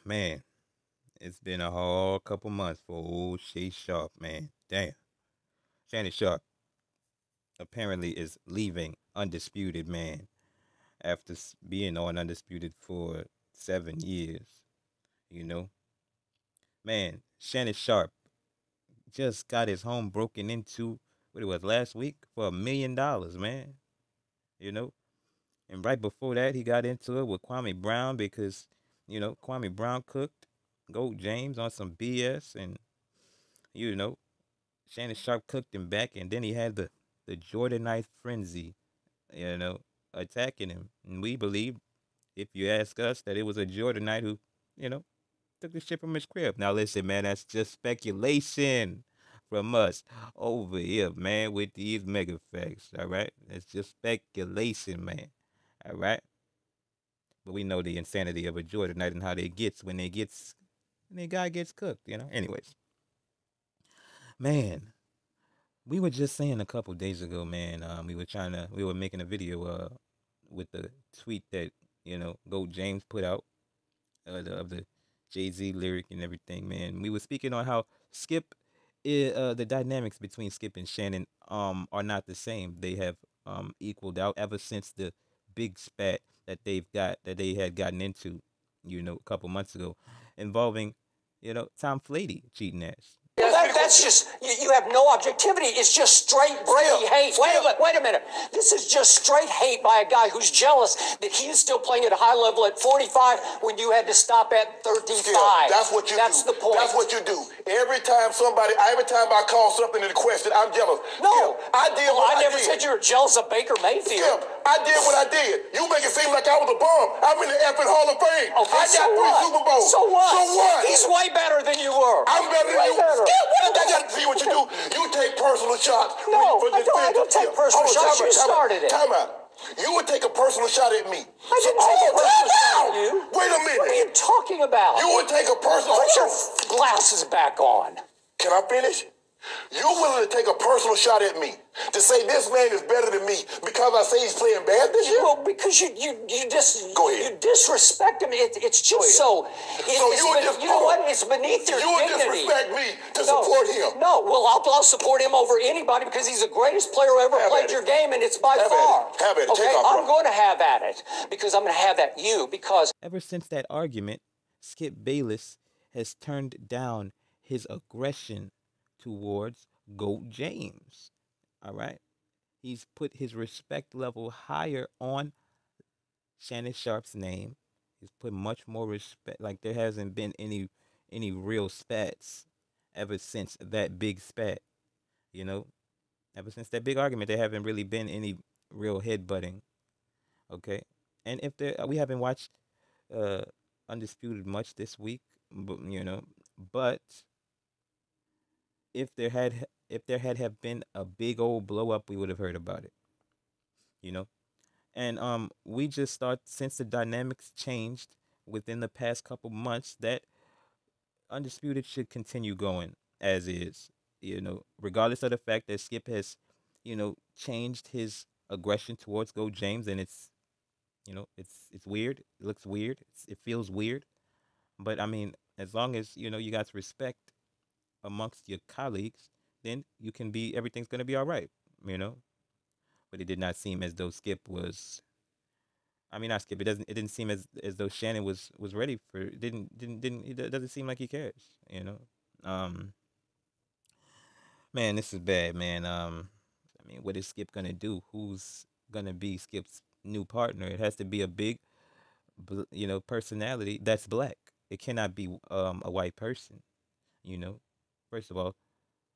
Man, it's been a whole couple months for old Shay Sharp, man. Damn. Shannon Sharpe apparently is leaving Undisputed, man, after being on Undisputed for 7 years. You know, man, Shannon Sharpe just got his home broken into, what it was, last week for $1 million, man. You know, and right before that, he got into it with Kwame Brown because, Kwame Brown cooked Gold James on some BS and, you know, Shannon Sharpe cooked him back, and then he had the Jordanite frenzy, you know, attacking him. And we believe, if you ask us, that it was a Jordanite who, you know, took the shit from his crib. Now listen, man, that's just speculation from us over here, man, with these mega facts. All right, it's just speculation, man. All right, but we know the insanity of a Jordanite and how they gets when the guy gets cooked. Anyways, man, we were just saying a couple days ago, man. We were making a video with the tweet that Gold James put out of the Jay Z lyric and everything, man. We were speaking on how the dynamics between Skip and Shannon are not the same. They have equaled out ever since the big spat that they had gotten into, a couple months ago, involving Tom Flady cheating ass. That's just, you have no objectivity. It's just straight Brady hate. Wait a minute. This is just straight hate by a guy who's jealous that he is still playing at a high level at 45 when you had to stop at 35. That's what you do. That's the point. That's what you do. Every time I call something into question, I'm jealous. No. Skip, I did what I never did. said you were jealous of Baker Mayfield. Skip, I did what I did. You make it seem like I was a bum. I'm in the effing Hall of Fame. Okay, I got 3 Super Bowls. So what? So what? He's way better than you were. I'm better than you. Better. Skip, I got to see what you do. You take personal shots. No, I don't take personal shots. You started it. Time out. You would take a personal shot at me. I didn't take a personal shot at you. Wait a minute. What are you talking about? You would take a personal Put your shot. glasses back on. Can I finish? You're willing to take a personal shot at me to say this man is better than me because I say he's playing bad this year? Well, because you Go ahead. you disrespect him. It's just so. You know what? It's beneath your You would dignity. disrespect me to support him. No, well, I'll support him over anybody because he's the greatest player who ever played your game, and it's by far. Have at it. Okay, Take off, I'm bro. going to have at it because I'm going to have at you because. Ever since that argument, Skip Bayless has turned down his aggression towards Goat James. All right. He's put his respect level higher on Shannon Sharpe's name. He's put much more respect. Like, there hasn't been any real spats ever since that big spat. Ever since that big argument, there haven't really been any real headbutting. Okay. And we haven't watched Undisputed much this week, but if there had have been a big old blow up, we would have heard about it. You know? And we just start since the dynamics changed within the past couple months that Undisputed should continue going as is. Regardless of the fact that Skip has, changed his aggression towards Go James, and it's weird. It looks weird. It feels weird. But I mean, as long as you got respect amongst your colleagues, then everything's gonna be all right. You know. But it did not seem as though Skip was. I mean, not Skip. It didn't seem as though Shannon was ready for. It doesn't seem like he cares. Man, this is bad, man. I mean, what is Skip gonna do? Who's gonna be Skip's new partner? It has to be a big, personality that's black. It cannot be a white person. You know, first of all,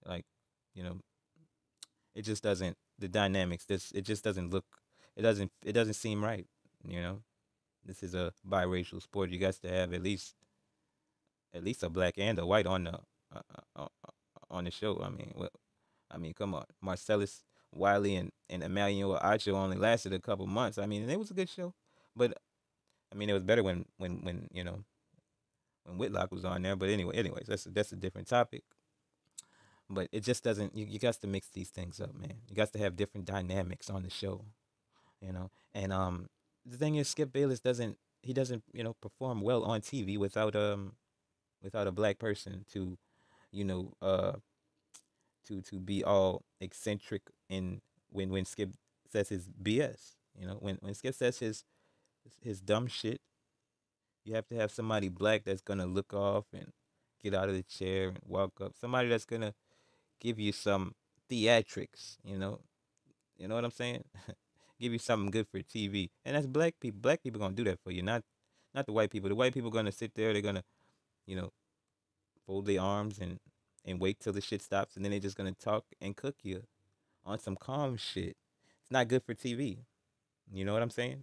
like, you know, it just doesn't. The dynamics. It just doesn't look. It doesn't seem right. You know, this is a biracial sport. You got to have at least a black and a white uh, uh, on the show. I mean, come on. Marcellus Wiley and Emmanuel Acho only lasted a couple months. I mean, and it was a good show, but I mean, it was better when when Whitlock was on there. But anyways, that's a different topic. But it just doesn't. You got to mix these things up, man. You got to have different dynamics on the show. And the thing is, Skip Bayless doesn't he doesn't, perform well on TV without a black person to, you know, to be all eccentric in when Skip says his BS. When Skip says his dumb shit, you have to have somebody black that's gonna look off and get out of the chair and walk up. Somebody that's gonna give you some theatrics. You know what I'm saying? Give you something good for TV, and that's black people. Black people gonna do that for you, not the white people. The white people gonna sit there. They're gonna, you know, fold their arms and wait till the shit stops, and then they're just gonna talk and cook you on some calm shit. It's not good for TV. You know what I'm saying?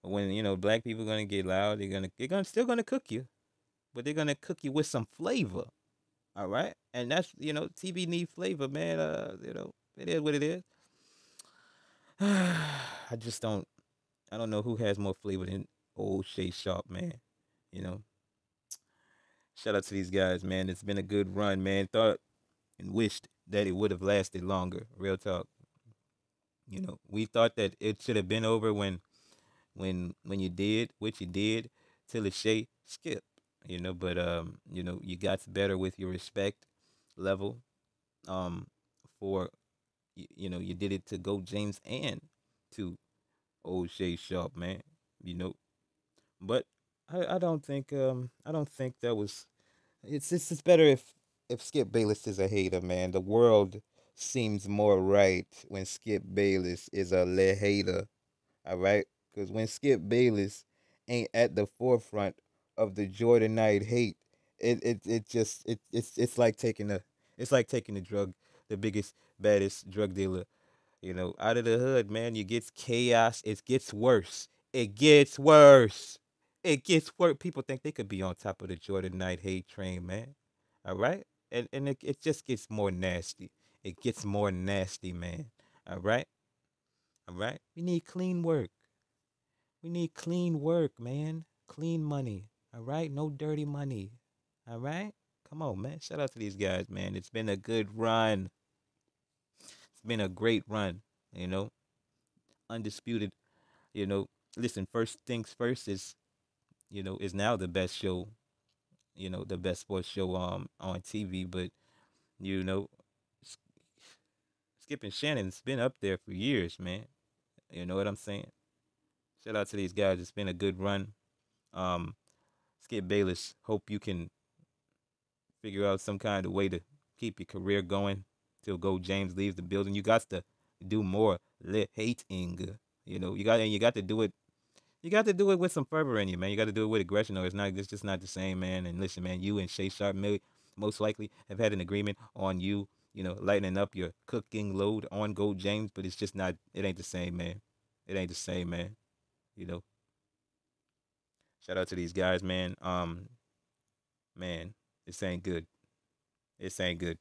When black people gonna get loud, they're gonna still gonna cook you, but they're gonna cook you with some flavor. All right, and that's TV need flavor, man. It is what it is. I just don't. I don't know who has more flavor than old Shay Sharp, man. You know, shout out to these guys, man. It's been a good run, man. Thought and wished that it would have lasted longer. Real talk. We thought that it should have been over when you did what you did till the Shay skip. But you got better with your respect level. Um, for you did it to Go James and to old Shay Sharp, man. You know, but I don't think that was. It's better if Skip Bayless is a hater, man. The world seems more right when Skip Bayless is a hater. All right, because when Skip Bayless ain't at the forefront of the Jordan Knight hate, it just it's like taking the drug, the biggest baddest drug dealer out of the hood, man. You get chaos. It gets worse. It gets worse. It gets worse. People think they could be on top of the Jordan Knight hate train, man. All right? And it just gets more nasty. It gets more nasty, man. All right? All right? We need clean work. We need clean work, man. Clean money. All right? No dirty money. All right? Come on, man. Shout out to these guys, man. It's been a good run. It's been a great run, you know? Undisputed. You know, listen, first things first is now the best show, the best sports show on TV, but you know, S- Skip and Shannon's been up there for years, man. You know what I'm saying? Shout out to these guys. It's been a good run. Um, Skip Bayless, hope you can figure out some kind of way to keep your career going till Go James leaves the building. You got to do more hating. You got to do it. You got to do it with some fervor in you, man. You got to do it with aggression, or it's just not the same, man. And listen, man, you and Shay Sharp most likely have had an agreement on you, lightening up your cooking load on Go James, but it's just not. It ain't the same, man. It ain't the same, man. You know. Shout out to these guys, man. Man, this ain't good. This ain't good.